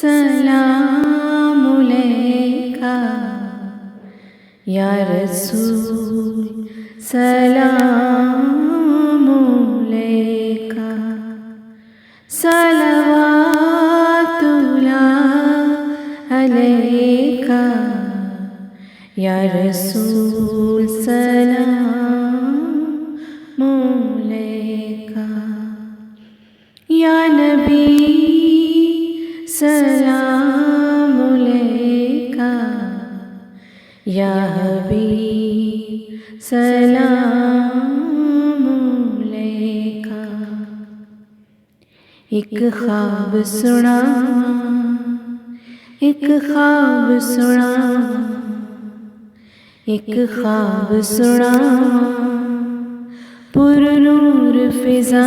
सलामुलैका या रसूल सलामुलैका सलवातुल्लाह अलैका या रसूल सलामुलैका या नबी सलामुलैका या हबीब सलामुलैका। एक ख्वाब सुना, एक ख्वाब सुना, एक ख्वाब सुना, पुरनूर फिजा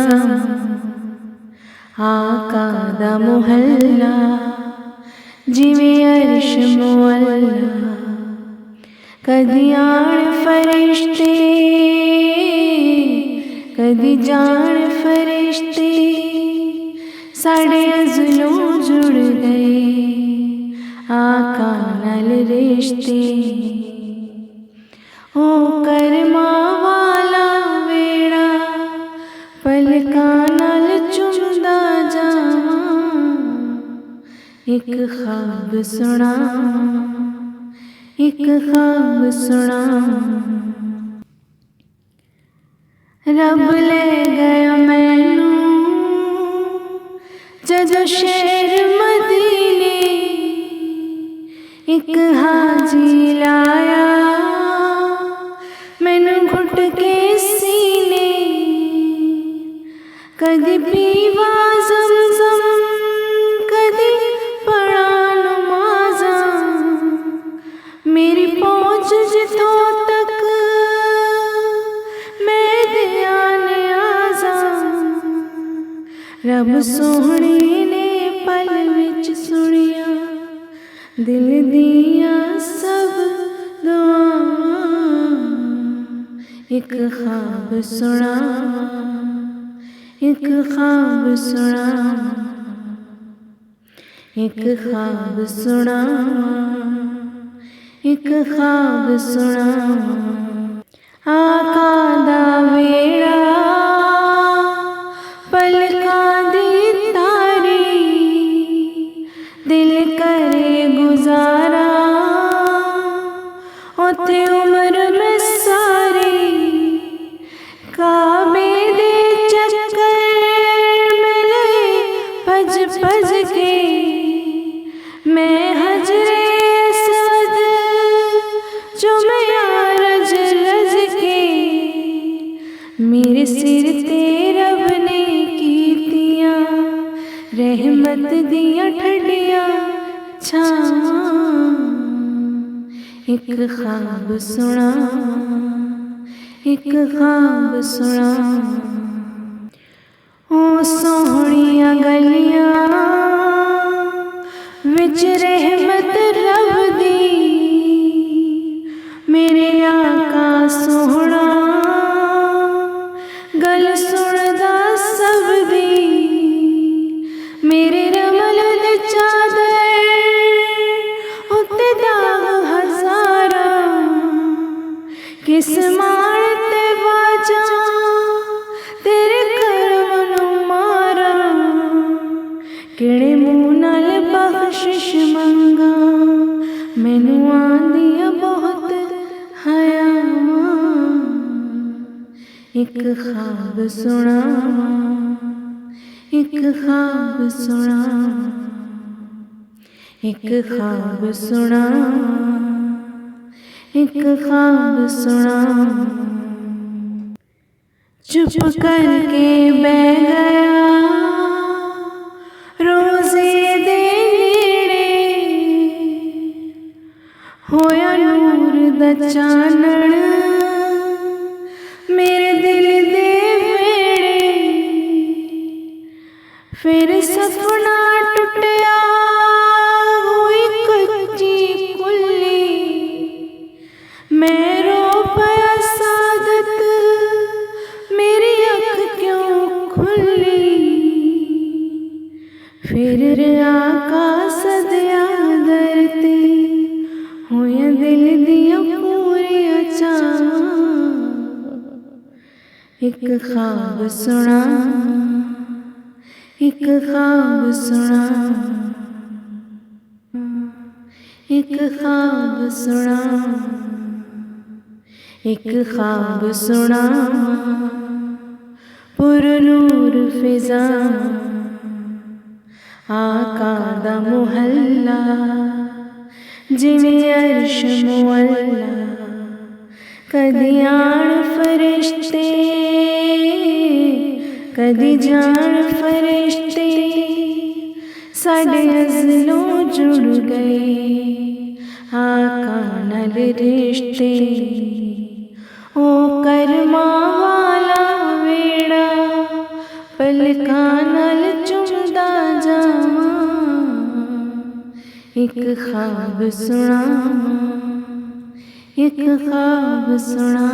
आका दा मुहल्ला जिवें अर्श मुअल्ला। कदी आण फरिश्ते कदी जान फरिश्ते साढ़े अज़लों जुड़ गए आका नाल रिश्ते। ओ करमा वाला वेड़ा पलकां नाल चुमदा जावां। एक ख्वाब सुना, एक ख्वाब सुना, रब ले गया मैनू जदों शहर मदीने। एक हाजी लाया मैनू घुट के सीने। कदी पीवा ज़मज़म कदी पढ़ा नमाज़ा। मेरी पहुँच जिथों तक मैं दिया नियाज़ा। रब सोहणे ने पल विच सुनिया दिल दिया सब दुआवां। एक ख्वाब सुना, एक ख्वाब सुना, एक ख्वाब सुना, एक ख्वाब सुना। आका दा वेड़ा पलकां दी तारी। दिल करे गुजारा उत्थे उम्र में सारी। काबे दे चक्कर में लगे भज भज के मैं हजरे असद चुमिया रज रज के। मेरे सिर ते रब ने कीतियां रहमत दियां ठंडियां छावां। एक ख्वाब सुना, एक ख्वाब सुना, ओ सोहणियां गलियां विच रहमत रब दी। मेरे आका सोहना गल सुनदा सब दी। मेरे रमल दे चादर उत्ते दाग हज़ारा। किस माण ते वाजा तेरे करम नूं मारा। किहड़े मूंह नाल बख्शिश मंगा मैनू आंदियां बहुत हयावां। एक ख्वाब सुना, एक ख्वाब सुना, एक ख्वाब सुना, एक ख्वाब सुना। चुप करके बह गया रोज़े दे नेड़े। होया नूर दा चानण मेरे दिल दे वेड़े। फिर सपना टुटिया हुई कच्ची कुल्ली। मैं रो पाया सादत मेरी अख क्यों खुली। फिर आका सदया दर ते होया दिल दिया पूरियां चावां एक ख्वाब सुना एक ख्वाब सुना एक ख्वाब सुना एक ख्वाब सुना पुरनूर फिजा आका दा मुहल्ला जिवें अर्श मुअल्ला कदी आण फरिश्ते कदी जान फरिश्ते साडे अज़लों जुड़ गए आका नाल रिश्ते ओ करमा वाला वेड़ा पलकां नाल चुमदा जावां एक ख्वाब सुना एक ख्वाब सुना।